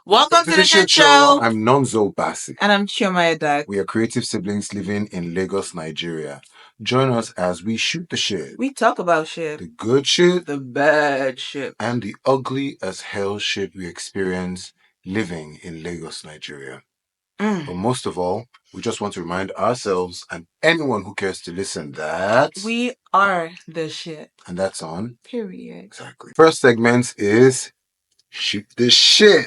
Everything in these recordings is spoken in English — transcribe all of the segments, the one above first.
Welcome to the SHxxT Show. I'm Nonzo Bassey. And I'm Chioma Edak. We are creative siblings living in Lagos, Nigeria. Join us as we shoot the shit. We talk about shit. The good shit. The bad shit. And the ugly as hell shit we experience living in Lagos, Nigeria. But most of all, we just want to remind ourselves and anyone who cares to listen that we are the shit. And that's on. Period. Exactly. First segment is shoot the shit.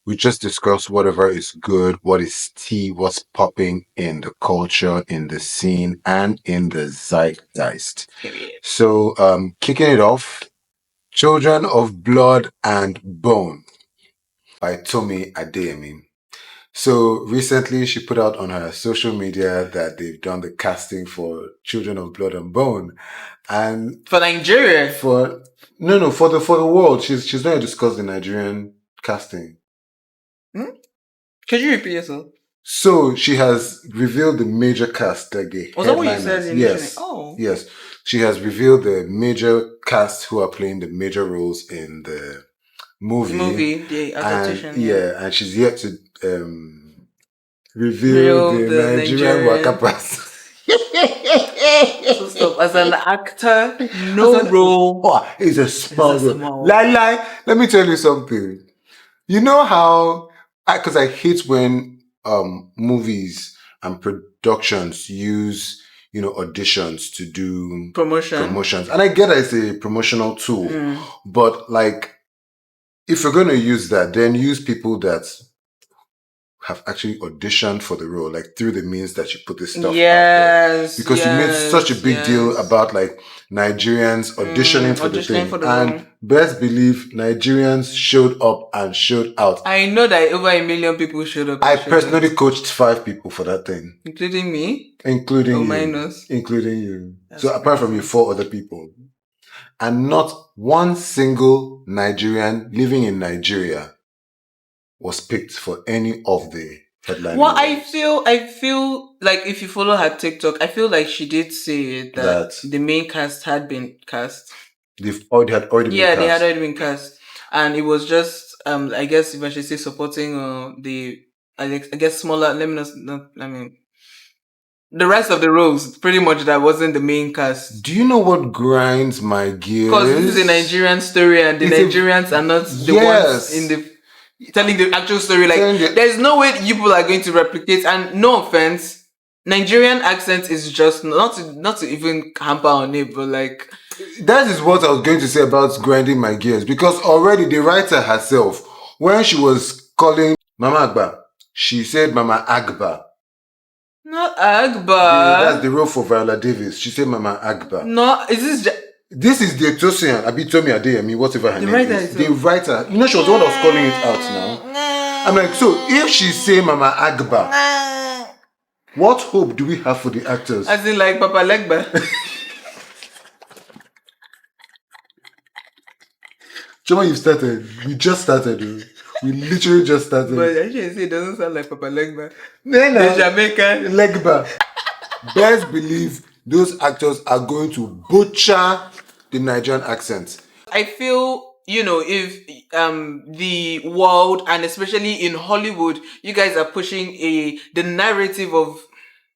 We just discuss whatever is good, what is tea, what's popping in the culture, in the scene, and in the zeitgeist. Period. So, kicking it off, Children of Blood and Bone by Tomi Adeyemi. So recently she put out on her social media that they've done the casting for Children of Blood and Bone. And for Nigeria? For the world. She's not discussed the Nigerian casting. Could you repeat yourself? So she has revealed the major cast, like the was that what you said initially? Yes. Oh. Yes. She has revealed the major cast who are playing the major roles in the movie. The adaptation. And she's yet to reveal the Nigerian Waka Pass. So stop. As an actor, no role. Oh, it's a small role. Let me tell you something. You know how, because I hate when movies and productions use, auditions to do promotions. And I get that it's a promotional tool, but like, if you're going to use that, then use people that have actually auditioned for the role, like through the means that you put this stuff out there. Because you made such a big deal about like Nigerians auditioning for the thing. And best believe Nigerians showed up and showed out. I know that over 1 million people showed up. I personally coached 5 people for that thing. Including me? Including you. Minus? Including you. So apart from you, 4 other people. And not one single Nigerian living in Nigeria was picked for any of the headline. Well, I feel like if you follow her TikTok, I feel like she did say that the main cast had been cast. They had already been cast. Yeah, they had already been cast. And it was just I guess if I should say supporting I guess smaller, the rest of the roles, pretty much that wasn't the main cast. Do you know what grinds my gears? Because this is a Nigerian story and the Nigerians are not the ones in the telling the actual story. Like, there's no way you people are going to replicate. And no offense, Nigerian accent is just not to even hamper on it, but like, that is what I was going to say about grinding my gears. Because already the writer herself, when she was calling Mama Agba, she said Mama Agba. Not Agba. That's the role for Viola Davis. She said Mama Agba. No, this is the Tosin Tomi Adeyemi, whatever her name is. The writer. You know, she was the one that was calling it out now. I'm like, so if she say Mama Agba, what hope do we have for the actors? As in like Papa Legba. Chioma, you started. We just started. We literally just started. But actually, it doesn't sound like Papa Legba. The Jamaican Legba. Best believe those actors are going to butcher the Nigerian accent. I feel, if the world and especially in Hollywood, you guys are pushing the narrative of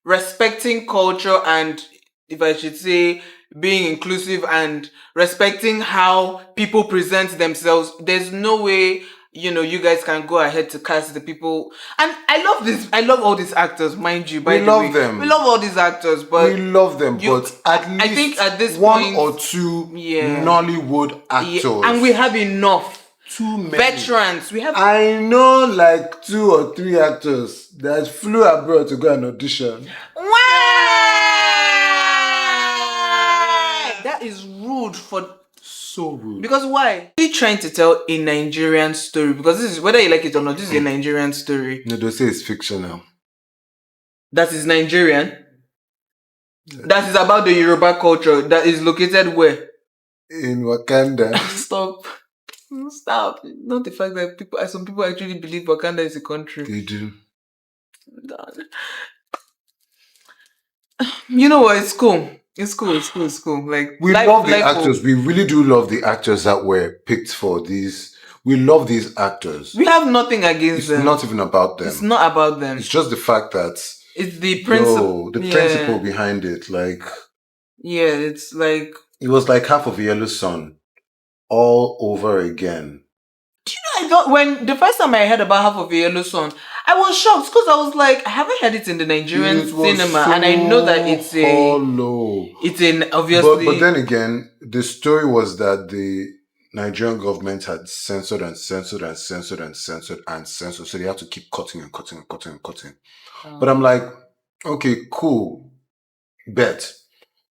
respecting culture and, if I should say, being inclusive and respecting how people present themselves, there's no way you guys can go ahead to cast the people. And I love this. I love all these actors, mind you. We love them. We love all these actors, but we love them. But at least I think at this one point, or two Nollywood actors, and we have enough. Too many veterans. We have. I know like 2 or 3 actors that flew abroad to go and audition. Why? That is rude for. So rude. Because why? Are you trying to tell a Nigerian story? Because this is, whether you like it or not, this is a Nigerian story. No, they say it's fictional. That is Nigerian? Yeah. That is about the Yoruba culture. That is located where? In Wakanda. Stop. Not the fact that some people actually believe Wakanda is a country. They do. You know what? It's cool. It's cool. Like, we love the actors. We really do love the actors that were picked for these We love these actors. We have nothing against them. It's not even about them. It's not about them. It's just the fact that it's the principle. The principle behind it. Like, yeah, it's like it was like half of Yellow Sun all over again. Do you know, I thought when the first time I heard about Half of a Yellow Sun, I was shocked because I was like, I haven't heard it in the Nigerian cinema, and I know that it's obviously. But then again, the story was that the Nigerian government had censored and censored and censored and censored and censored, so they had to keep cutting and cutting and cutting and cutting. But I'm like, okay, cool, bet.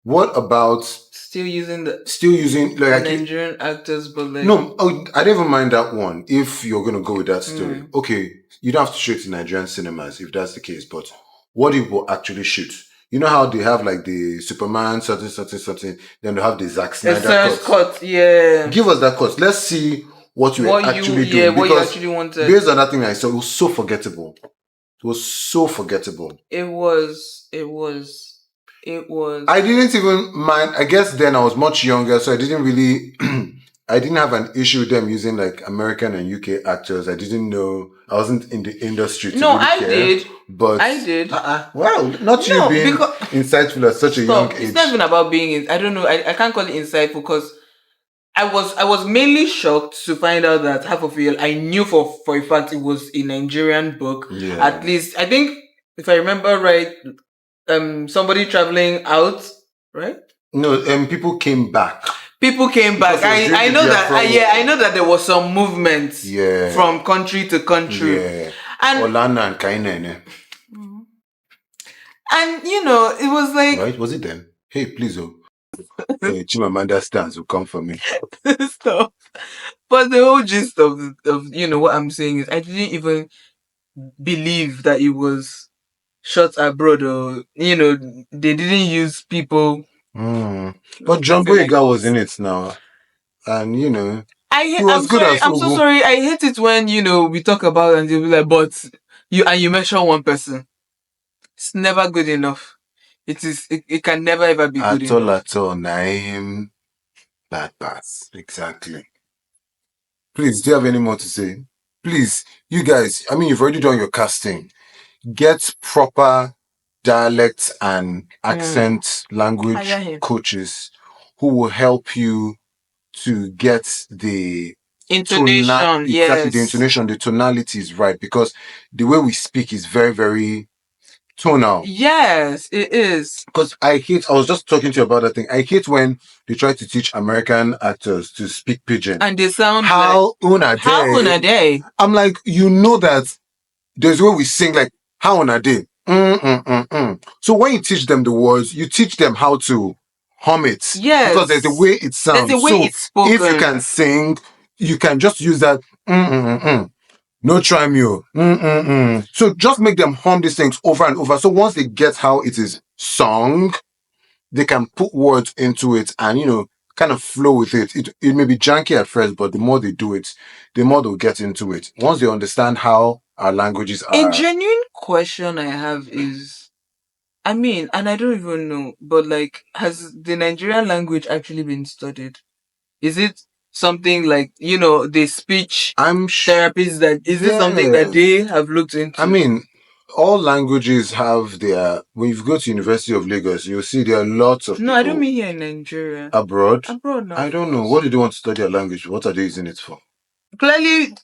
What about still using like Nigerian actors, but like no, I don't even mind that one if you're gonna go with that story. Okay, you don't have to shoot in Nigerian cinemas if that's the case, but what if we actually shoot? You know how they have like the Superman something, then they have the Zack Snyder cut. Yeah. Give us that cut. Let's see what you actually do. Yeah, what you actually wanted. Based on that thing I saw, it was so forgettable. It was so forgettable. It was. I didn't even mind. I guess then I was much younger, so I didn't really. I didn't have an issue with them using like American and UK actors. I didn't know. I wasn't in the industry. I did. But I did. Well, not you being insightful at such a young age. It's not even about being. I don't know. I can't call it insightful because I was mainly shocked to find out that Half of a I knew for a fact it was a Nigerian book. Yeah. At least I think if I remember right, somebody traveling out, right? No, people came back. People came back. I know that. I know that there was some movement. Yeah. From country to country. Yeah. And Olana and Kainene. And it was like. Right? Was it them? Hey, please, Chimamanda stars will come for me. Stop. But the whole gist of what I'm saying is I didn't even believe that it was shot abroad or they didn't use people. But John Boyega was in it now, and I'm so sorry. I hate it when we talk about it and they'll be like, but you mention one person. It's never good enough. It can never ever be good enough. At all. Naim bad pass. Exactly. Please, do you have any more to say? Please, you guys, I mean, you've already done your casting. Get proper dialect and accent language coaches who will help you to get the intonation, exactly, the intonation, the tonalities right, because the way we speak is very, very tonal. Yes, it is. Because I was just talking to you about that thing. I hate when they try to teach American actors to speak pidgin. And they sound how una day. I'm like, that there's a way we sing like how una day. So when you teach them the words, you teach them how to hum it. Yes. Because there's a way it sounds. There's a way it's spoken. If you can sing, you can just use that no try me. So just make them hum these things over and over. So once they get how it is sung, they can put words into it and kind of flow with it. It may be janky at first, but the more they do it, the more they'll get into it. Once they understand how our languages are. A genuine question I have is, I mean, and I don't even know, but like, has the Nigerian language actually been studied? Is it something like, the speech therapists is it something that they have looked into? I mean, all languages have when you go to University of Lagos, you'll see there are lots of people. I don't mean here in Nigeria. Abroad? No. I don't know. What do they want to study a language? What are they using it for? Clearly,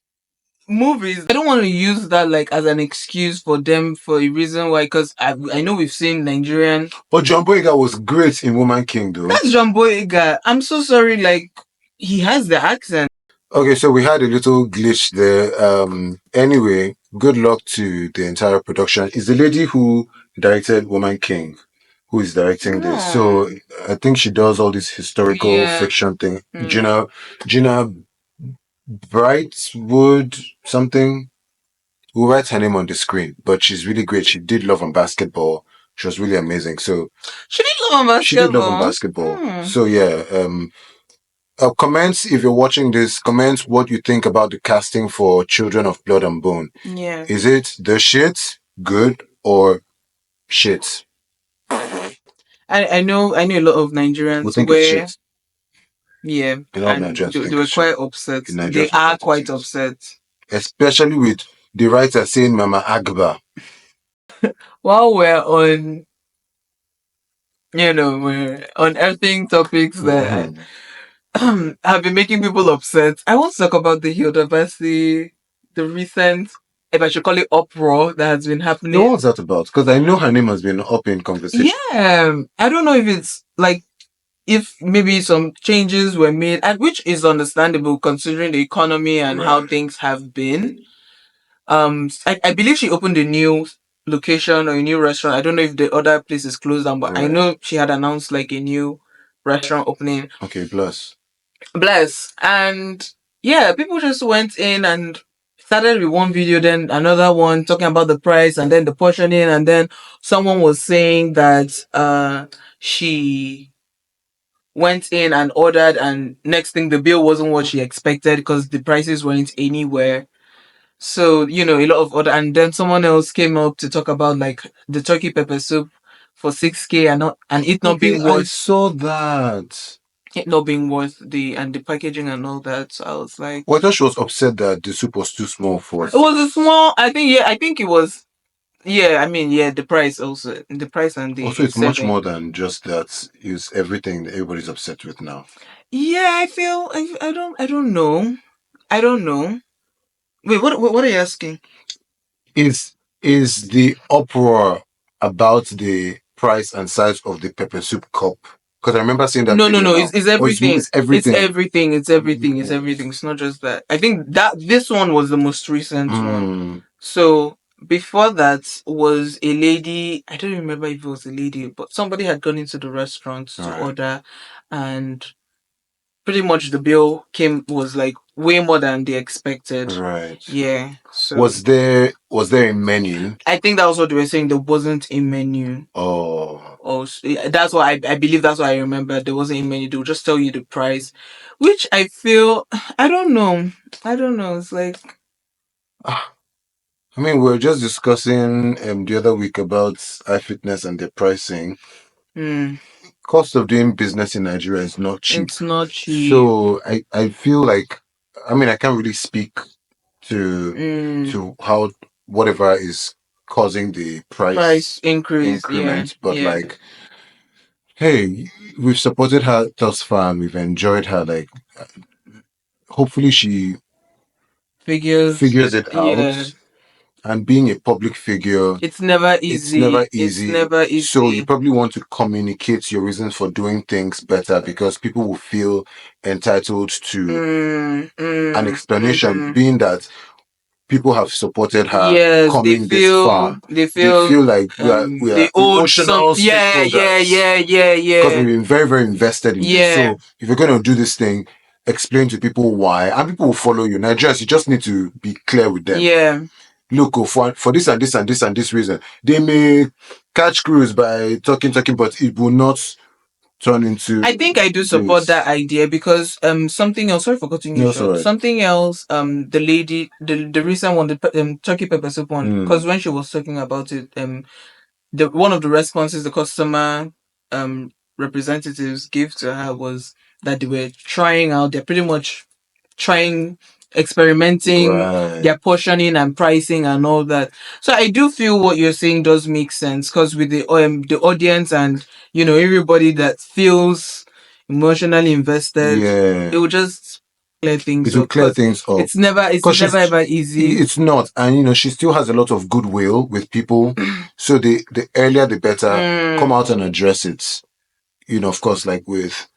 movies. I don't want to use that like as an excuse for them for a reason why, because I know we've seen Nigerian. But John Boyega was great in Woman King, though. That's John Boyega. I'm so sorry, like he has the accent. Okay, so we had a little glitch there. Anyway, good luck to the entire production. It's the lady who directed Woman King who is directing this. So I think she does all this historical fiction thing. Gina Brightwood something. We'll write her name on the screen, but she's really great. She did Love and Basketball. She was really amazing. So she did Love and Basketball. So yeah, comments if you're watching this. Comment what you think about the casting for Children of Blood and Bone. Yeah, is it the shit, good, or shit? I know a lot of Nigerians think it's shit. Yeah, A lot of and Nigerians they think were it's shit. quite upset. They Nigerians are are quite quite upset. upset. Especially with the writer saying Mama Agba. While we're on, we're unearthing topics that Mhm. have been making people upset. I want to talk about the Hilda Baci, the recent, if I should call it uproar that has been No, happening. what's that about? Because I know her name has been up in conversation. Yeah, I don't know if it's like if maybe some changes were made, and which is understandable considering the economy and how Right. things have been. I believe she opened a new location or a new restaurant. I don't know if the other place is closed down, but I Right. know she had announced like a new restaurant opening. Okay, bless. Bless. And yeah, people just went in and started with one video, then another one talking about the price and then the portioning, and then someone was saying that she went in and ordered, and next thing the bill wasn't what she expected because the prices weren't anywhere. So, a lot of other, and then someone else came up to talk about like the turkey pepper soup for 6K and not, and it not Okay, being I worth, saw that. and the packaging and all that. So I was like, Well, I thought she was upset that the soup was too small for it was a small, I think it was, the price also, the price and Also, the it's much serving. more than just that. It's everything that everybody's upset with now. Yeah, I feel, I don't know. I don't know. Wait, what are you asking? Is the uproar about the price and size of the pepper soup cup? Because I remember seeing that No, no, video no. now. It's Or everything. it's It's everything. everything. It's everything. It's everything. It's not just that. I think that this one was the most recent one. Mm, So before that was a lady. I don't remember if it was a lady, but somebody had gone into the restaurant all to right. order, and pretty much the bill was like way more than they expected. Right. Yeah. So Was there a menu? I think that was what they were saying. There wasn't a menu. Oh. Oh, that's why I believe that's why I remember there wasn't a menu. They'll just tell you the price, which I feel, I don't know. I don't know. It's like, Ah, I mean, we were just discussing the other week about iFitness and their pricing. hmm, Cost of doing business in Nigeria is not cheap. it's not cheap. So I feel like, I mean, I can't really speak to Mm, how whatever is causing the price price increase. Yeah, increment, but yeah, like, hey, we've supported her thus far and we've enjoyed her. Like, hopefully she figures. figures it Yeah, out. And being a public figure, it's never it's never easy. It's easy. never So you easy. probably want to communicate your reasons for doing things better because people will feel entitled to an explanation, Mm. being that people have supported her Yes, they coming this far. feel they They feel feel like we are they owed some. emotional Yeah, yeah, stakeholders yeah, yeah, because we've yeah, been very, very invested in this. yeah, So if you're going to do this thing, explain to people why, and people will follow you. Nigerians, you just need to be clear with them. yeah. Look, for this and this and this and this reason, they may catch crews by talking, but it will not turn into I think I do support that this. idea because something else, sorry for cutting you No, short. sorry. Something else, the lady, the recent one, the turkey pepper soup one, Mm, because when she was talking about it, the one of the responses the customer um representatives gave to her was that they were trying out, they're pretty much trying, experimenting right. their portioning and pricing and all that. So I do feel what you're saying does make sense because with the audience and everybody that feels emotionally invested, it Yeah. will just clear things It will up clear because things up. it's Because never ever easy. it's not. And, she still has a lot of goodwill with people. So the earlier the better, come Mm, out and address it. Of course, like with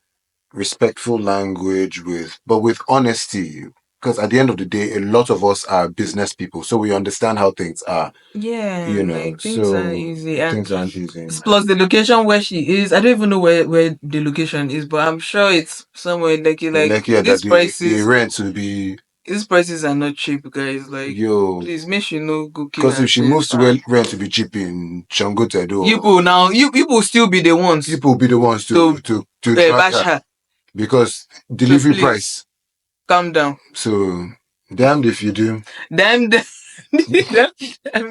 respectful language, but with honesty. Because at the end of the day, a lot of us are business people. So we understand how things are, yeah, like things are so easy. And things aren't easy. plus the location where she is, I don't even know where the location is, but I'm sure it's somewhere like Like, yeah, that these the prices. rent will be, These prices are not cheap, guys. Like, yo. please make sure you know go kill Because if she moves herself. to where rent will be cheap in You Changotedo, people now, you will still be the ones people will be the ones to to drag bash her her. because So delivery please price. calm down. So damned if you do. Damn, damn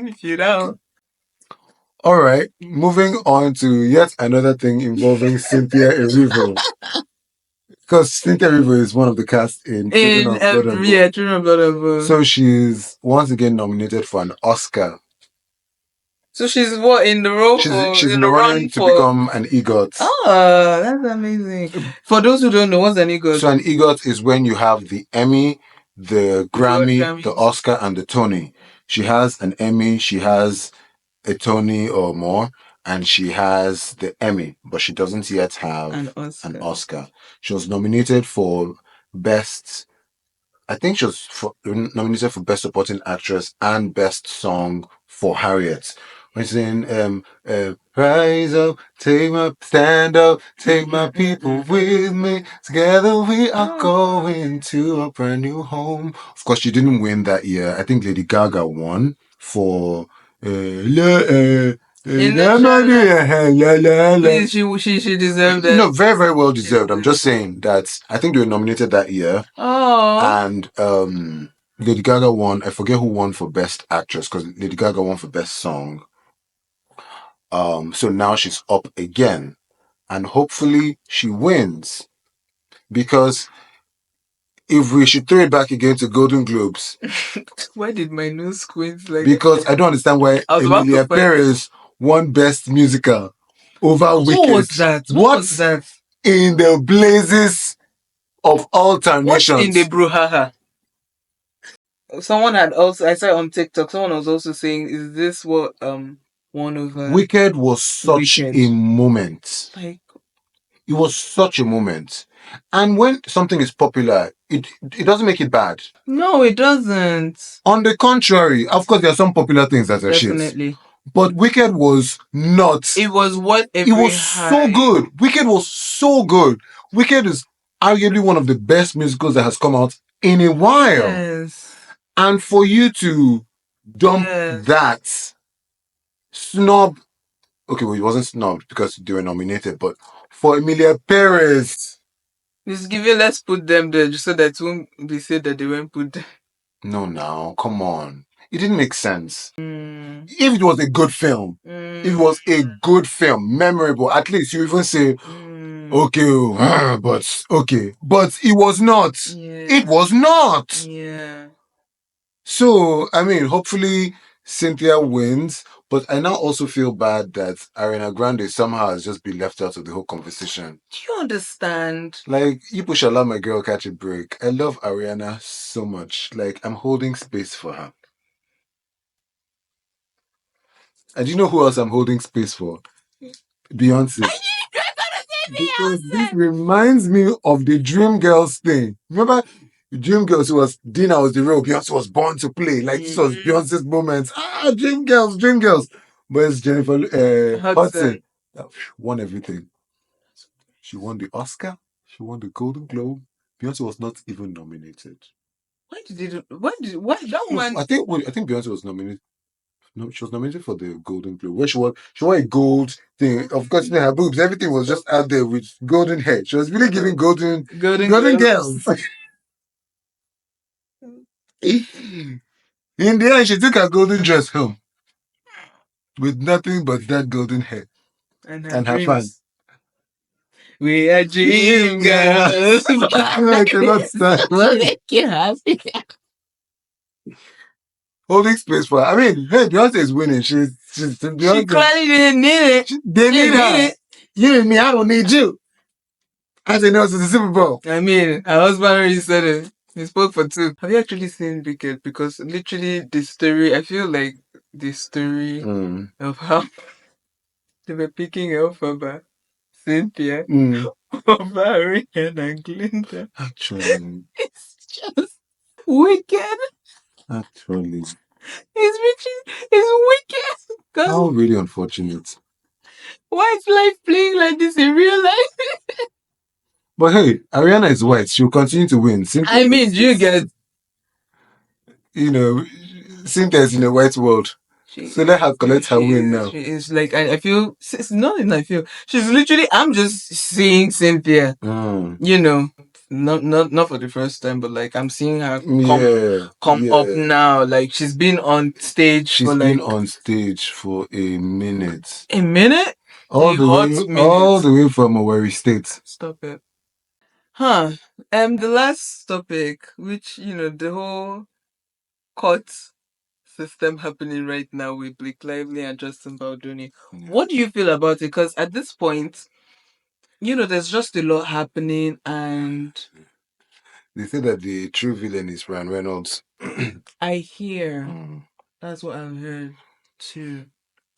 if you don't. All right, moving on to yet another thing involving Cynthia Erivo. Because Cynthia Erivo is one of the cast in Children of Blood and Bone. Yeah, Children of Blood and Bone. So she's once again nominated for an Oscar. So she's what in the role She's in in the the running to become an EGOT. Oh, that's amazing. For those who don't know, what's an EGOT? So an EGOT is when you have the Emmy, the Grammy, the Oscar, and the Tony. She has an Emmy, she has a Tony or more, and she has the Emmy, but she doesn't yet have an Oscar. She was nominated for Best, I think she was nominated for Best Supporting Actress and Best Song for Harriet. When she's saying, rise up, stand up, take my people with me. Together we are going to a brand new home. Of course, she didn't win that year. I think Lady Gaga won for she deserved it. No, very, very well deserved. I'm just saying that I think they were nominated that year. Oh. And Lady Gaga won. I forget who won for Best Actress because Lady Gaga won for Best Song. So now she's up again. And hopefully she wins. Because if we should throw it back again to Golden Globes. Why did my nose squint like Because I don't understand why Emilia Perez won Best Musical over Wicked. What was that? What was that? In the blazes of alternations. What's in the brouhaha? Someone had also, I saw on TikTok, someone was also saying, is this what one of Wicked was such a moment. Like, it was such a moment. And when something is popular, it doesn't make it bad. No, it doesn't. On the contrary, of course, there are some popular things that are definitely shit. But Wicked was not. It was what it was so good. Wicked was so good. Wicked is arguably one of the best musicals that has come out in a while. Yes. And for you to dump that, snub. Okay, well, it wasn't snubbed because they were nominated, but for Emilia Perez. Just give it, let's put them there just so that it won't be said that they weren't put there. No, now, come on. It didn't make sense. If it was a good film, if it was a good film, memorable, at least you even say, okay, but okay. But it was not. Yeah. It was not. Yeah. So, I mean, hopefully Cynthia wins, but I now also feel bad that Ariana Grande somehow has just been left out of the whole conversation. Do you understand? Like, you push a lot, my girl, catch a break. I love Ariana so much. Like, I'm holding space for her. And do you know who else I'm holding space for? Beyonce. Because this reminds me of the Dreamgirls thing. Remember, Dreamgirls was Dina was the role. Beyonce was born to play. Like this was Beyonce's moment. Dreamgirls. But it's Jennifer Hudson. Won everything. She won the Oscar. She won the Golden Globe. Beyonce was not even nominated. Why that one? I think Beyonce was nominated. No, she was nominated for the Golden Globe. Where she won a gold thing. Of course, her boobs, everything was just out there with golden hair. She was really giving golden girls. In the end, she took her golden dress home with nothing but that golden hair and her fans. We are dream girls. I cannot stand. What make you happy? Holding space for her. I mean, hey, Beyonce is winning. She's Beyonce. She clearly didn't need it. They need her. You and me, I don't need you. As they know, it's the Super Bowl. I mean, her husband already said it. He spoke for two. Have you actually seen Wicked? Because literally the story, I feel like the story of how they were picking Elphaba, Cynthia, over Ariana and Glinda. Actually. It's just wicked. Actually. It's wicked. How really unfortunate. Why is life playing like this in real life? But hey, Ariana is white. She'll continue to win. Cynthia, I mean, you get... You know, Cynthia is in a white world. So let her collect her win now. It's like, I feel... It's nothing I feel. She's literally... I'm just seeing Cynthia. You know, not for the first time, but like I'm seeing her come up now. Like she's been on stage. She's been on stage for a minute. A minute? All the way from Owerri State. Stop it. The last topic, which the whole court system happening right now with Blake Lively and Justin Baldoni. Yeah. What do you feel about it? Because at this point, there's just a lot happening, and they say that the true villain is Ryan Reynolds. I hear that's what I've heard too.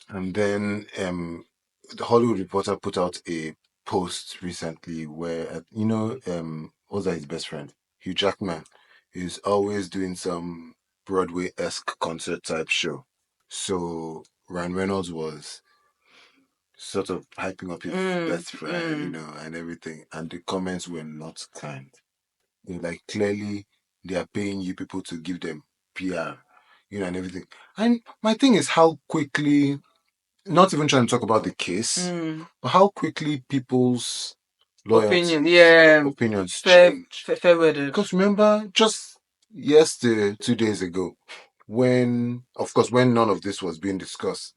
And then the Hollywood Reporter put out a post recently where what's that, his best friend, Hugh Jackman, is always doing some Broadway-esque concert type show. So Ryan Reynolds was sort of hyping up his best friend, and everything. And the comments were not kind. They're like, clearly they are paying you people to give them PR, and everything. And my thing is how quickly, not even trying to talk about the case, but how quickly people's opinions change. Because remember, just yesterday, 2 days ago, when none of this was being discussed,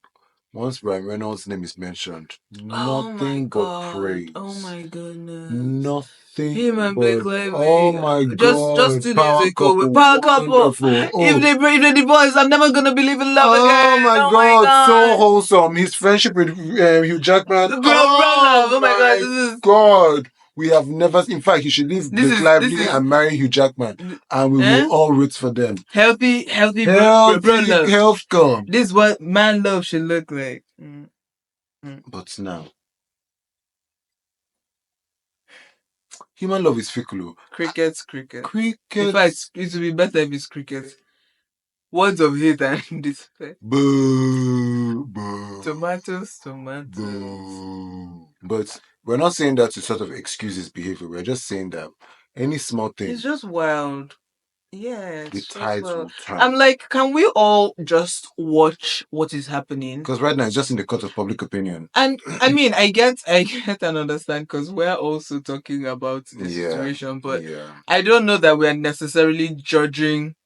once Ryan Reynolds' name is mentioned, nothing but praise. Oh my goodness. Nothing Him and but, Blake oh my just God, 2 days power ago, couple, power couple. wonderful. Oh. If they divorce, I'm never gonna believe in love again. Oh my God, so wholesome. His friendship with Hugh Jackman. Oh my God. We have never, in fact, he should leave Blake Lively and marry Hugh Jackman, and we will all root for them. Healthy bro love. Health come. This is what man love should look like. But now, human love is fickle. Cricket. In fact, it would be better if it's cricket. Words of hate and despair. Boo, boo. Tomatoes. Boo. But we're not saying that to sort of excuse his behavior. We're just saying that any small thing, it's just wild. Yeah, the tides will turn. I'm like, can we all just watch what is happening? Because right now it's just in the court of public opinion. And I mean, I get and understand, because we're also talking about the situation, but I don't know that we're necessarily judging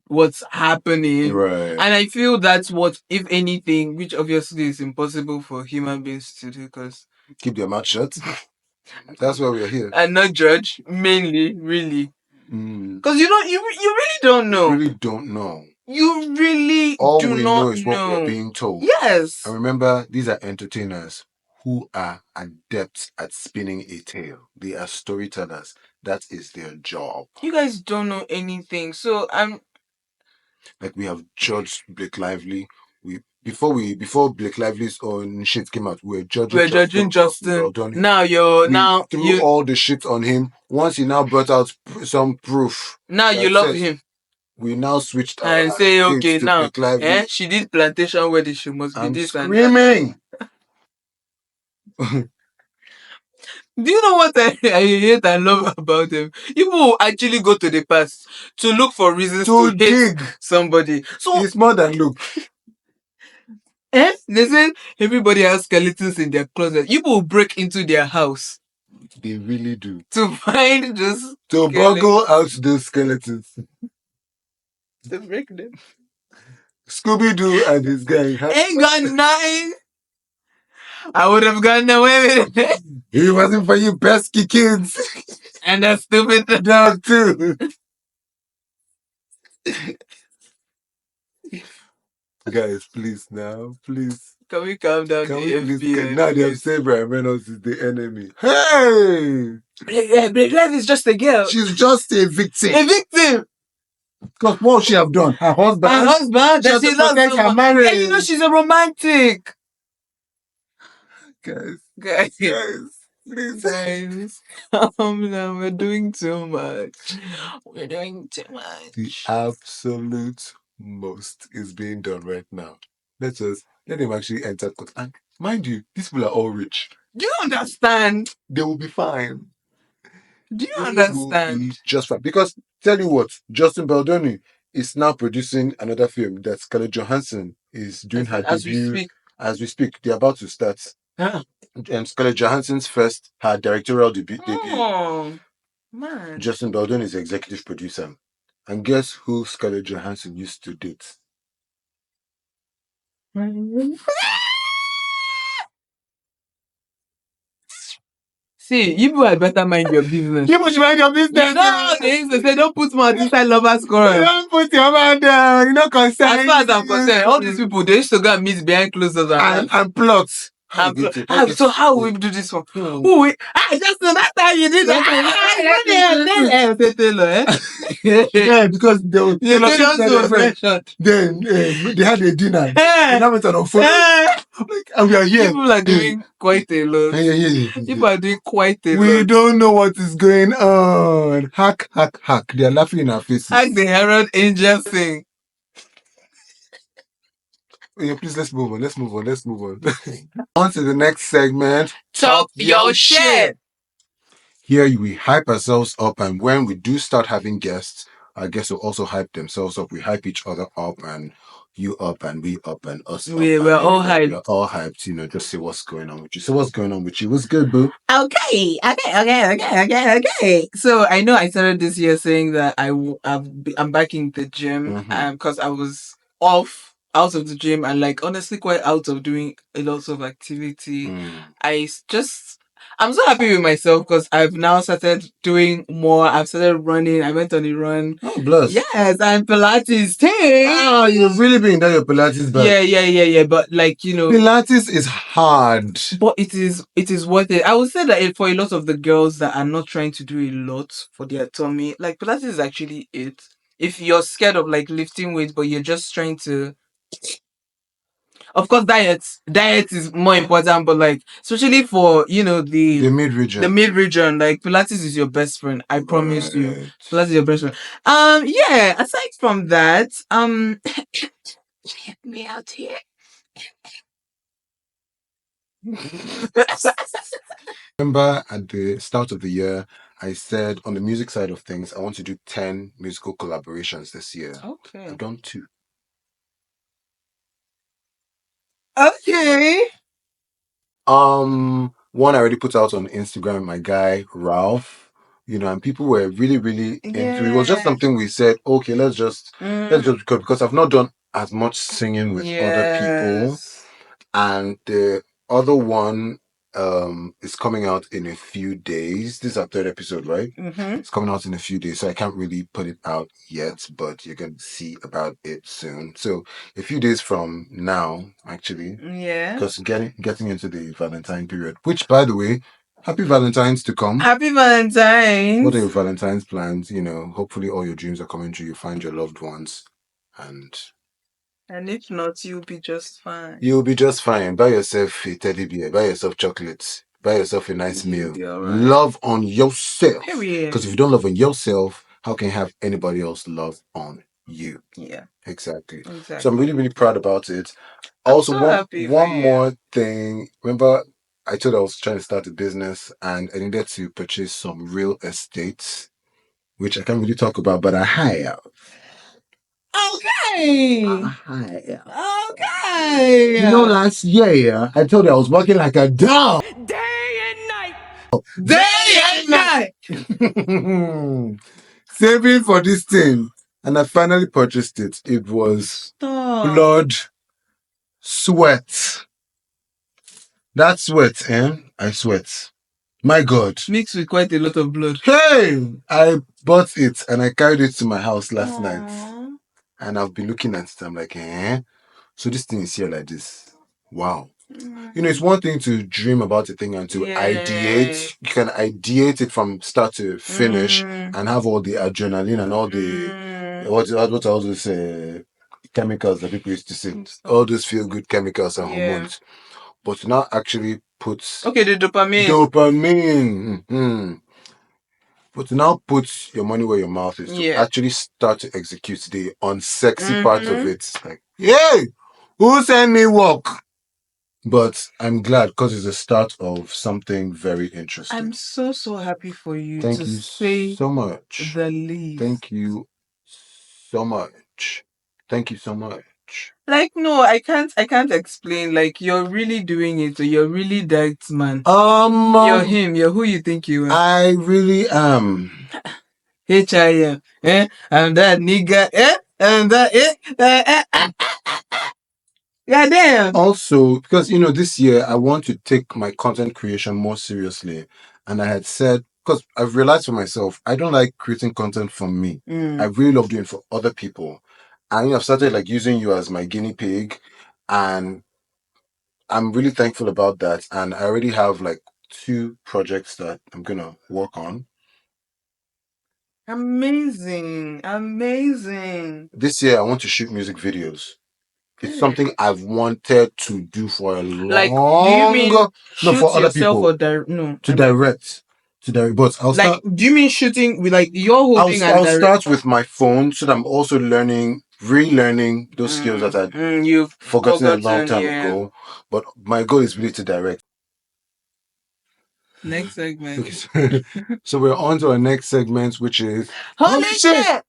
what's happening. Right. And I feel that's what, if anything, which obviously is impossible for human beings to do, because keep their mouth shut. That's why we're here. And not judge, mainly, really. Because you really don't know. You really don't know. You really all do we not know is what we're being told. Yes. And remember, these are entertainers who are adept at spinning a tale. They are storytellers. That is their job. You guys don't know anything. So I'm like, we have judged Blake Lively. Before Blake Lively's own shit came out, we were judging Justin. Now we threw all the shit on him. Once he now brought out some proof. Now you love him. We now switched and say, okay, now she did plantation wedding. She must be this screaming. Do you know what I hate and love about them? People actually go to the past to look for reasons to hate somebody. So it's more than look. They say everybody has skeletons in their closet. You will break into their house. They really do. To find those to boggle out those skeletons. To break them. Scooby-Doo and his gang ain't got nothing. I would have gotten away with it. It wasn't for you pesky kids. And that stupid dog too. Guys, please now, please. Can we calm down? Can we please? Now they have said Ryan Reynolds is the enemy. Hey! Blake Lively is just a girl. She's just a victim. A victim. Because what she have done? Her husband. That she loves her marriage. And you know she's a romantic. Guys. Please. Guys, calm down. We're doing too much. The absolute most is being done right now. Let them actually enter court. And mind you, these people are all rich. Do you understand? They will be fine. Do you understand? Will be just fine. Because tell you what, Justin Baldoni is now producing another film that Scarlett Johansson is doing her debut. As we speak, they're about to start. Scarlett Johansson's her directorial debut. Oh, man. Justin Baldoni is the executive producer. And guess who Scarlett Johansson used to date? See, you people had better mind your business. You should mind your business. You know how they used to say, don't put mouth inside lover's quarrel. Don't put your mouth there. You know, concern. As far as I'm concerned, all these people, they used to go and meet behind closed doors and plots. So how will we do this one? Who we? Just know that time you did that. Yeah, because they were then they had a dinner. And that went on a phone. And we are here. People are doing quite a lot. People are doing quite a lot. We don't know what is going on. Hack. They are laughing in our faces. Hack the Herald Angel sing. Yeah, please, let's move on. On to the next segment. Talk your shit. Here we hype ourselves up, and when we do start having guests, our guests will also hype themselves up. We hype each other up, and you up, and we up, and us up. We're all hyped. We're all hyped, just see what's going on with you. So what's going on with you? What's good, boo? Okay. So I know I started this year saying that I'm back in the gym because I was out of the gym and honestly quite out of doing a lot of activity. I'm so happy with myself because I've now started doing more. I've started running. I went on a run. Oh, bless. Yes, and Pilates too. Oh, you've really been doing your Pilates back. Yeah. But Pilates is hard. But it is worth it. I would say that for a lot of the girls that are not trying to do a lot for their tummy, Pilates is actually it. If you're scared of lifting weights, but you're just trying to. Of course, diet is more important, but especially for the mid region, Pilates is your best friend. I promise you, Pilates is your best friend. Yeah. Aside from that, check me out here. Remember at the start of the year, I said on the music side of things, I want to do 10 musical collaborations this year. Okay. I've done 2. Okay. One I already put out on Instagram, my guy Ralph, and people were really, really into it. It was just something we said, okay, let's just record, because I've not done as much singing with other people. And the other one is coming out in a few days. This is our 3rd episode, right? It's coming out in a few days, so I can't really put it out yet, but you're going to see about it soon. So a few days from now, actually. Yeah. Because getting into the Valentine period, which, by the way, happy Valentine's to come. Happy Valentine's. What are your Valentine's plans? Hopefully all your dreams are coming true. You find your loved ones, and if not, you'll be just fine. You'll be just fine. Buy yourself a teddy bear. Buy yourself chocolates. Buy yourself a nice meal. Right. Love on yourself. Because if you don't love on yourself, how can you have anybody else love on you? Yeah. Exactly. So I'm really, really proud about it. Also, one more thing. Remember, I told I was trying to start a business and I needed to purchase some real estate, which I can't really talk about, but I have. Okay. Last year, I told you I was working like a dog. Day and night. Saving for this thing. And I finally purchased it. It was blood, sweat. That sweat, I sweat. My God. Mixed with quite a lot of blood. Hey! I bought it and I carried it to my house last night. And I've been looking at it. I'm like, so this thing is here like this. Wow. It's one thing to dream about a thing and to ideate. You can ideate it from start to finish and have all the adrenaline and all the what I always say, chemicals that people used to say, all those feel good chemicals and hormones. But to now actually put the dopamine. But to now put your money where your mouth is, to actually start to execute the unsexy part of it. Like, yay! Who sent me work? But I'm glad because it's the start of something very interesting. I'm so happy for you. Thank you so much. The least. Thank you so much. Thank you so much. No, I can't explain. You're really doing it. You're really that man. You're him. You're who you think you are. I really am. HIM. I'm that nigga. I'm that Yeah, damn. Also, because this year I want to take my content creation more seriously, and I had said, because I've realized for myself, I don't like creating content for me. I really love doing it for other people. And I've started like using you as my guinea pig, and I'm really thankful about that. And I already have like 2 projects that I'm gonna work on. Amazing. Amazing. This year I want to shoot music videos. It's something I've wanted to do for a Like, do you mean long, no, shoot for other yourself people or no? to direct, but I'll Like, start. do you mean shooting with like you're holding and I'll start with my phone, so that I'm also relearning those skills that I'd you've forgotten a long forgotten, time yeah. ago. But my goal is really to direct. Next segment. Okay, so we're on to our next segment, which is Holy shit!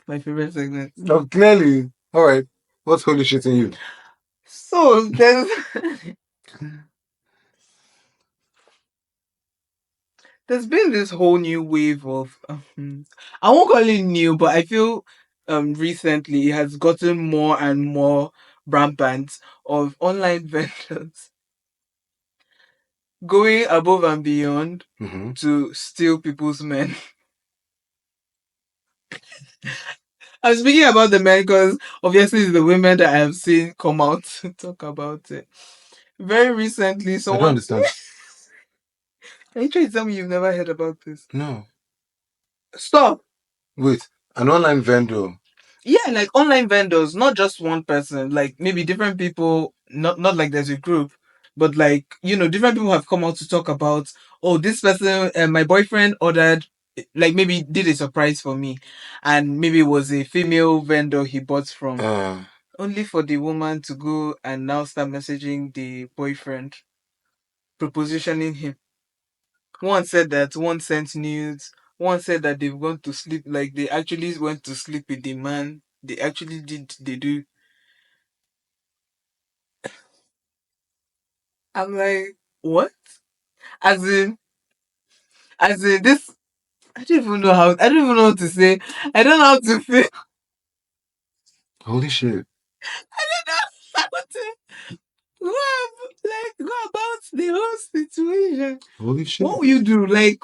My favorite segment. No, clearly. All right. What's holy shit in you? So there's been this whole new wave of I won't call it new, but I feel recently it has gotten more and more rampant of online vendors going above and beyond to steal people's men. I'm speaking about the men because obviously it's the women that I have seen come out to talk about it. Very recently, I don't understand. Are you trying to tell me you've never heard about this? No. Stop. Wait, an online vendor. Yeah, like online vendors, not just one person, like maybe different people, not like there's a group, but like, different people have come out to talk about, oh, this person, my boyfriend ordered, like maybe did a surprise for me, and maybe it was a female vendor he bought from, only for the woman to go and now start messaging the boyfriend, propositioning him. One said that one sent nudes. One said that they've gone to sleep, like they actually went to sleep with the man. They actually did, they do. I'm like, what? As in, this, I don't even know what to say. I don't know how to feel. Holy shit. I don't know how to go about the whole situation. Holy shit. What will you do? Like,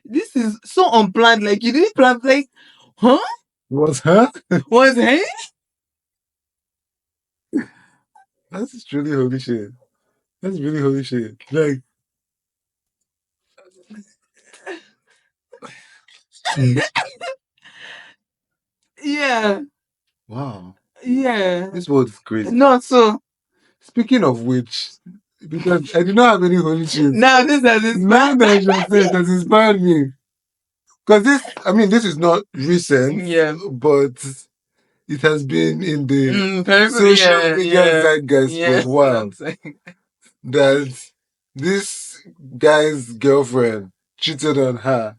this is so unplanned. Like, you didn't plan, like, huh? Was her? Was he? That's truly holy shit. That's really holy shit. Like, Yeah. wow. Yeah. This world is crazy. No, so Speaking of which, because I do not have any holy shit. now this has Now inspired. that you say it has inspired me. Because this is not recent, Yeah. but it has been in the Periphery, social media zeitgeist for a while. That this guy's girlfriend cheated on her,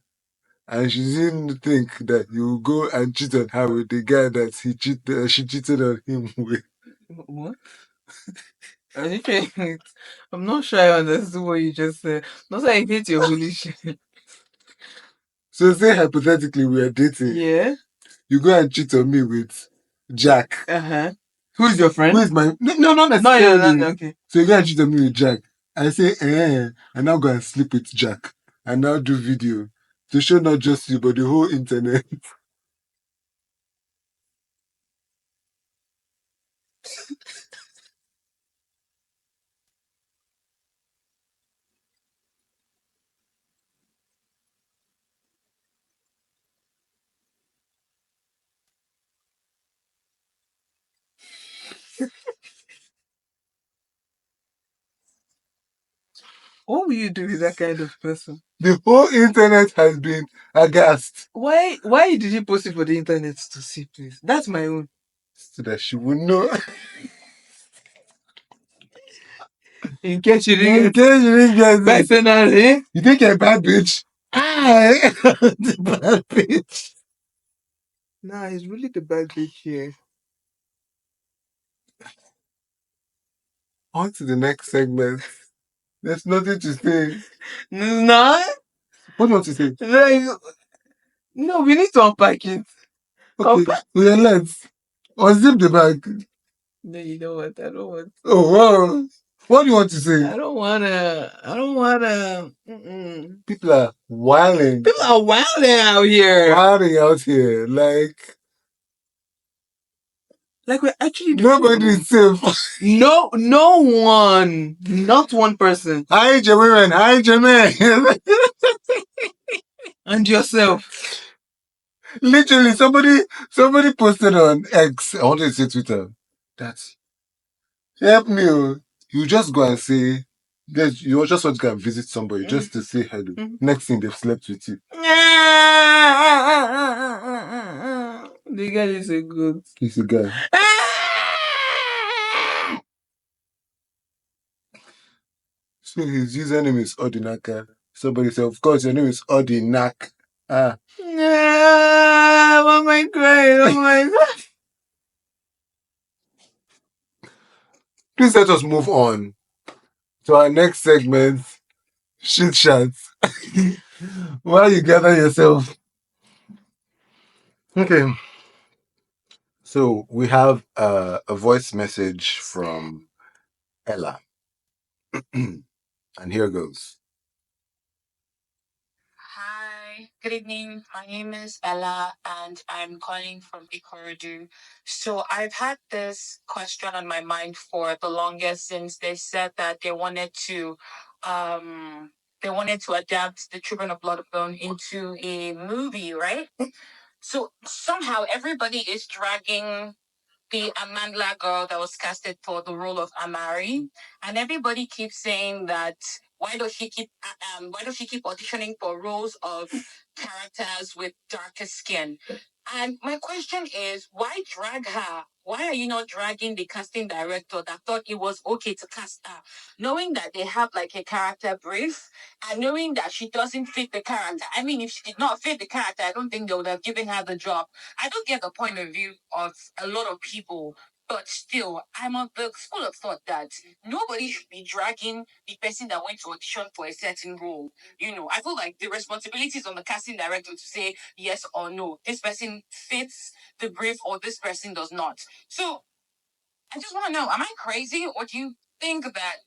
and she didn't think that he would go and cheat on her with the guy that she cheated on him with. What? Okay. I'm not sure I understood what you just said. Not saying I hate your holy shit. So say hypothetically we are dating. Yeah. You go and cheat on me with Jack. Who's your friend? Who is my no, not necessarily. No, okay. So you go and cheat on me with Jack. I say, I now go and sleep with Jack. I now do video to show not just you but the whole internet. What will you do with that kind of person? The whole internet has been aghast. Why did you post it for the internet to see, please? That's my own. So that she would know. In case you didn't get this. personally. You think you're a bad bitch? I the bad bitch. Nah, he's really the bad bitch here. On to the next segment. There's nothing to say. No. What do you want to say? No, we need to unpack it. Okay, let's unzip the bag. No, you know what? I don't want. Oh wow. What do you want to say? I don't wanna. Mm-mm. People are wilding. People are wilding out here. Wilding out here. Like we're actually nobody is safe. No one. Not one person. Hi, Jermaine. Hi, Jermaine. And yourself. Literally, somebody posted on X. I wanted to say Twitter. That's help me. You just go and say you just want to go and visit somebody just to say hello. Next thing they've slept with you. The guy is a good. He's a guy. So his username is Odinaka. Somebody said, of course, your name is Odinak. Why am I crying? Oh my God. Please let us move on to our next segment, Shit Shots. While you gather yourself. Okay. So we have a voice message from Ella. And here goes. Hi, good evening. My name is Ella and I'm calling from Ikorodu. So I've had this question on my mind for the longest since they said that they wanted to adapt the Children of Blood of Bone into a movie, right? So somehow everybody is dragging the Amandla girl that was casted for the role of Amari, and everybody keeps saying that why does she keep auditioning for roles of characters with darker skin? And my question is, why drag her? Why are you not dragging the casting director that thought it was okay to cast her, knowing that they have like a character brief and knowing that she doesn't fit the character? I mean, if she did not fit the character, I don't think they would have given her the job. I don't get the point of view of a lot of people, but still, I'm of the school of thought that nobody should be dragging the person that went to audition for a certain role. I feel like the responsibility is on the casting director to say yes or no. This person fits the brief or this person does not. So I just want to know, am I crazy or do you think that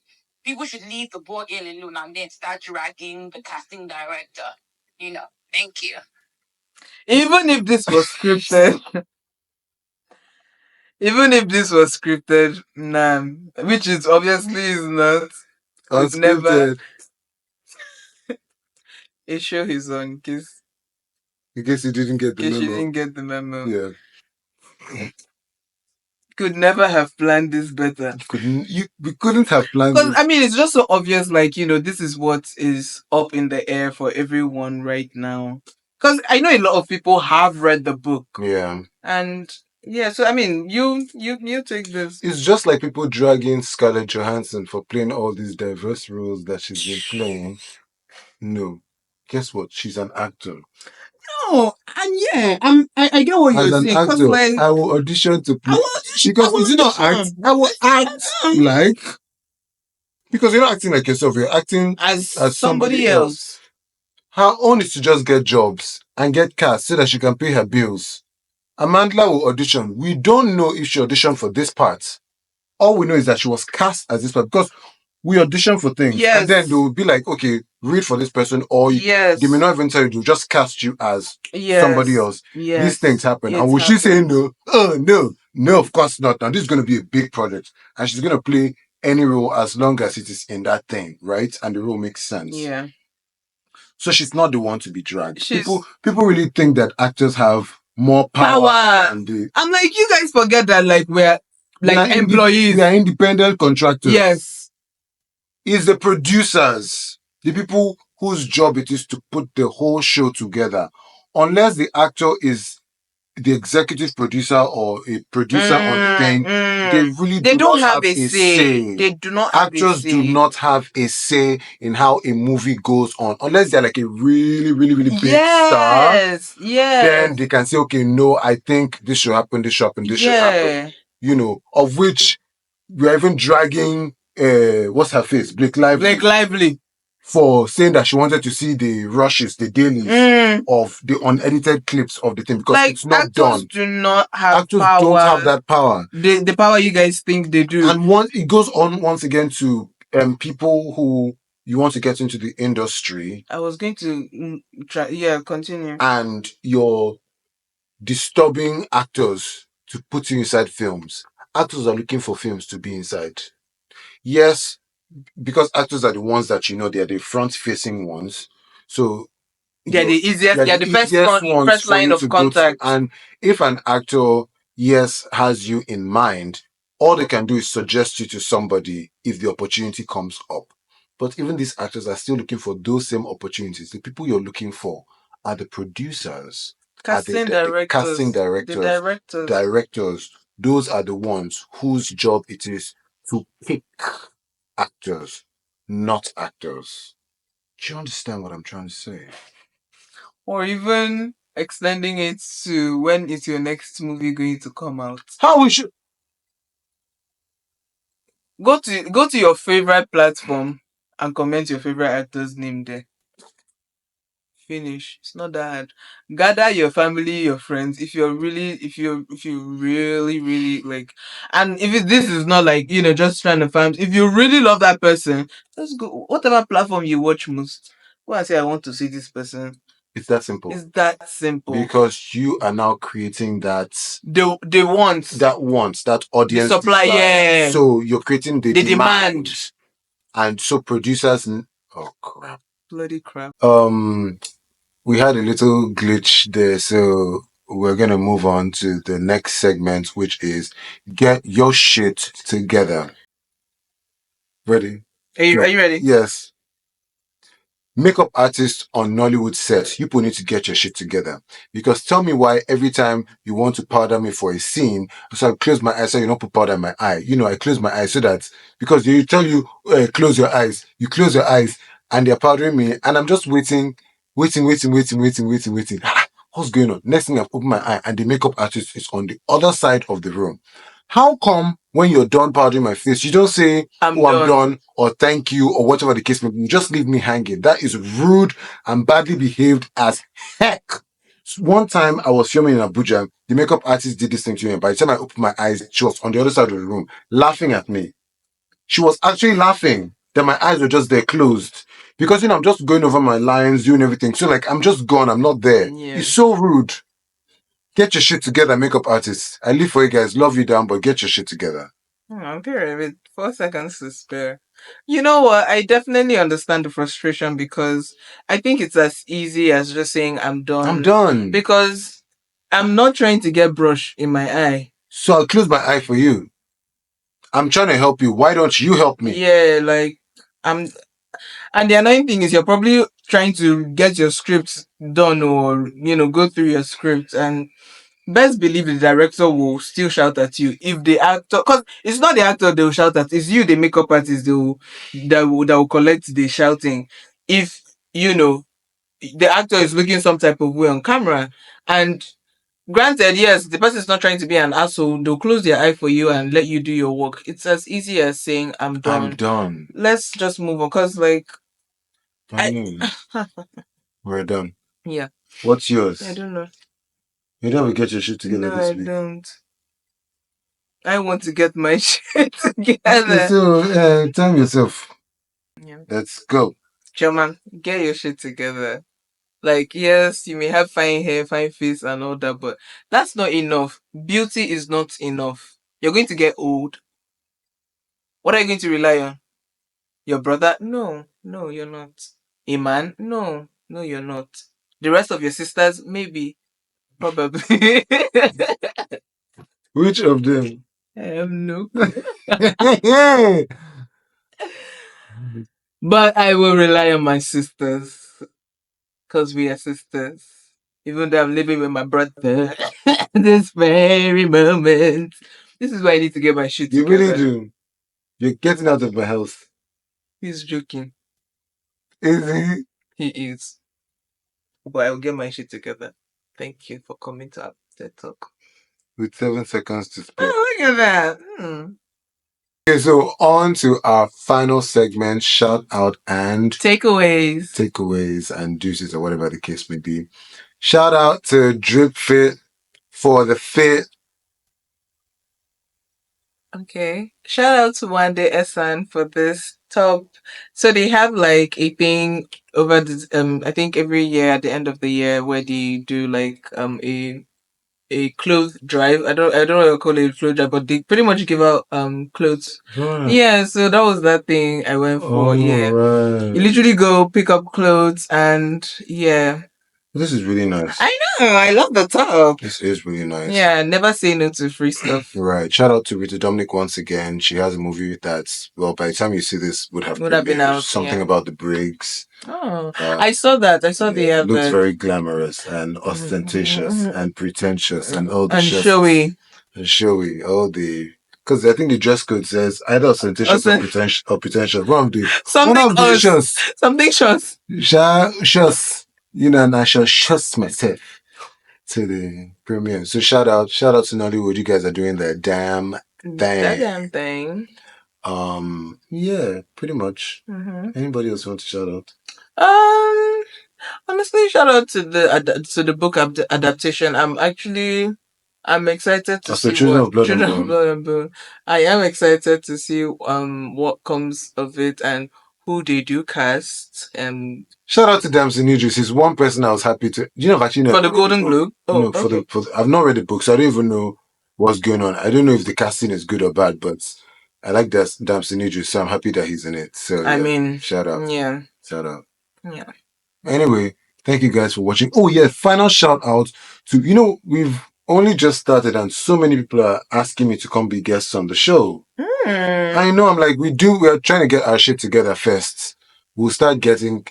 people should leave the board alone and then start dragging the casting director? Thank you. Even if this was scripted, nah, which is obviously is not. Could never. Unscripted. A show is on In case you didn't get the in case you memo. didn't get the memo. Yeah. Could never have planned this better. We couldn't have planned Because this. I mean, it's just so obvious. Like this is what is up in the air for everyone right now. Because I know a lot of people have read the book. Yeah. And yeah, so I mean, you take this. It's just like people dragging Scarlett Johansson for playing all these diverse roles that she's been playing. No. Guess what? She's an actor. No, and yeah, I get what As you're an saying. actor, Like, I will audition to play. Because Is it not act? I will act like. Because you're not acting like yourself, you're acting as somebody else. Her own is to just get jobs and get cast so that she can pay her bills. Amandla will audition. We don't know if she auditioned for this part. All we know is that she was cast as this part because we audition for things. Yes. And then they will be like, okay, read for this person, or they may not even tell you, they'll just cast you as somebody else. These things happen. And will she say no? Oh, no, of course not. Now, this is going to be a big project. And she's going to play any role as long as it is in that thing, right? And the role makes sense. Yeah. So she's not the one to be dragged. People really think that actors have more power. I'm like, you guys forget that we're employees. We are independent contractors. Yes. It's the producers, the people whose job it is to put the whole show together. Unless the actor is the executive producer or a producer on the thing, they don't have a say. They do not have Actors a say. do not have a say in how a movie goes on. Unless they're like a really, really, really big star. Yes. Then they can say, okay, no, I think this should happen, this should happen, this should happen. Of which we're even dragging what's her face? Blake Lively. For saying that she wanted to see the rushes, the dailies of the unedited clips of the thing because it's not done. Actors do not have actors power. don't have that power. The power you guys think they do. And it goes on once again to people who you want to get into the industry. I was going to try. Yeah, continue. And you're disturbing actors to put you inside films. Actors are looking for films to be inside. Yes, because actors are the ones that they're the front-facing ones. So They're the easiest. they're They're the the first easiest ones first for line you of to go to. contact. And if an actor, yes, has you in mind, all they can do is suggest you to somebody if the opportunity comes up. But even these actors are still looking for those same opportunities. The people you're looking for are the producers, are Casting the casting directors. The directors, directors. directors. Those are the ones whose job it is to pick actors, not actors. Do you understand what I'm trying to say? Or even extending it to when is your next movie going to come out? How we should Go to your favorite platform and comment your favorite actor's name there. Finish. It's not that hard. Gather your family, your friends. If you really like, and if this is not like just trying to find. If you really love that person, let's go. Whatever platform you watch most, go and say I want to see this person. It's that simple. It's that simple. Because you are now creating that they want that audience the supply, desire. yeah. So you're creating the demand. And so producers oh crap. Bloody crap. We had a little glitch there, so we're gonna move on to the next segment, which is get your shit together. Ready? Are you ready? Yes. Makeup artists on Nollywood sets, you people need to get your shit together. Because tell me why every time you want to powder me for a scene, so I close my eyes so you don't put powder in my eye. I close my eyes so that, because they tell you, close your eyes. You close your eyes and they're powdering me and I'm just waiting. What's going on? Next thing I've opened my eye and the makeup artist is on the other side of the room. How come when you're done powdering my face, you don't say, I'm done, or thank you, or whatever the case may be? You just leave me hanging. That is rude and badly behaved as heck. One time I was filming in Abuja, the makeup artist did this thing to me. And by the time I opened my eyes, she was on the other side of the room, laughing at me. She was actually laughing that my eyes were just there closed. Because, I'm just going over my lines, doing everything. So, I'm just gone. I'm not there. Yeah. It's so rude. Get your shit together, makeup artists. I live for you guys. Love you down, but get your shit together. I'm very with 4 seconds to spare. You know what? I definitely understand the frustration because I think it's as easy as just saying I'm done. I'm done. Because I'm not trying to get brush in my eye. So I'll close my eye for you. I'm trying to help you. Why don't you help me? Yeah, and the annoying thing is you're probably trying to get your script done or, go through your script, and best believe the director will still shout at you if the actor, because it's not the actor they'll shout at, it's you, the makeup artist, that will collect the shouting. If, the actor is looking some type of way on camera, and granted, yes, the person is not trying to be an asshole, they'll close their eye for you and let you do your work. It's as easy as saying, I'm done. I'm done. Let's just move on, because we're done. Yeah. What's yours? I don't know. You never get your shit together No, this week. I don't. I want to get my shit together. Okay, so time yourself. Yeah. Let's go. Chioma, get your shit together. Yes, you may have fine hair, fine face and all that, but that's not enough. Beauty is not enough. You're going to get old. What are you going to rely on? Your brother? No, you're not. A man? No, you're not. The rest of your sisters? Maybe. Probably. Which of them? No. But I will rely on my sisters. Because we are sisters. Even though I'm living with my brother this very moment. This is why I need to get my shit together. You really do. You're getting out of my house. He's joking. Is he? He is. But I'll get my shit together. Thank you for coming to our TED Talk. With 7 seconds to spare. Oh, look at that. Okay, so on to our final segment, shout out and takeaways and deuces or whatever the case may be. Shout out to Drip Fit for the fit. Okay. Shout out to One Day Esan for this top. So they have like a thing over the I think every year at the end of the year where they do like a clothes drive. I don't know what to call it a clothes drive, but they pretty much give out clothes. Right. Yeah, so that was that thing I went for. Yeah. Right. You literally go pick up clothes and yeah. This is really nice. I know, I love the top. This is really nice. Yeah, never say no to free stuff. Right. Shout out to Rita Dominic once again. She has a movie that's, well, by the time you see this, would have been out. Something Yeah. about the Briggs. Oh, I saw that. I saw the It looks advert. very glamorous and ostentatious and pretentious and all the And shows. showy. And showy. All the, because I think the dress code says either ostentatious or pretentious. One of the shows. Something shows. Shows. You know, and I shall shush myself to the premiere. So shout out to Nollywood. You guys are doing the damn thing. That damn thing. Yeah, pretty much. Anybody else want to shout out? Honestly, shout out to the book adaptation. I'm excited to see Children what of Blood and Children of Bone. Blood and Bone. I am excited to see what comes of it and who they do cast. Shout out to Damson Idris. He's one person I was happy to. You know, actually, for the Golden Globe. Oh, no, for okay. I've not read the book, so I don't even know what's going on. I don't know if the casting is good or bad, but I like that Damson Idris, so I'm happy that he's in it. So I mean, shout out. Yeah. Shout out. Yeah. Anyway, thank you guys for watching. Oh yeah, final shout out to, we've only just started and so many people are asking me to come be guests on the show. I know, I'm like, we're trying to get our shit together first. We'll start getting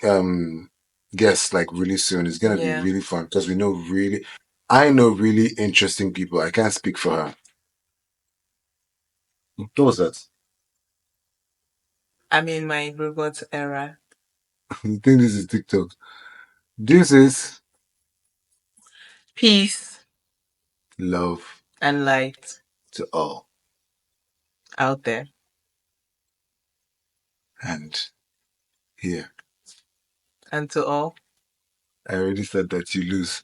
guests like really soon. It's gonna be really fun because I know really interesting people. I can't speak for her. What was that? I'm in my robot era. I think this is TikTok. This is Peace, love, and light to all out there. And here. And to all. I already said that you lose.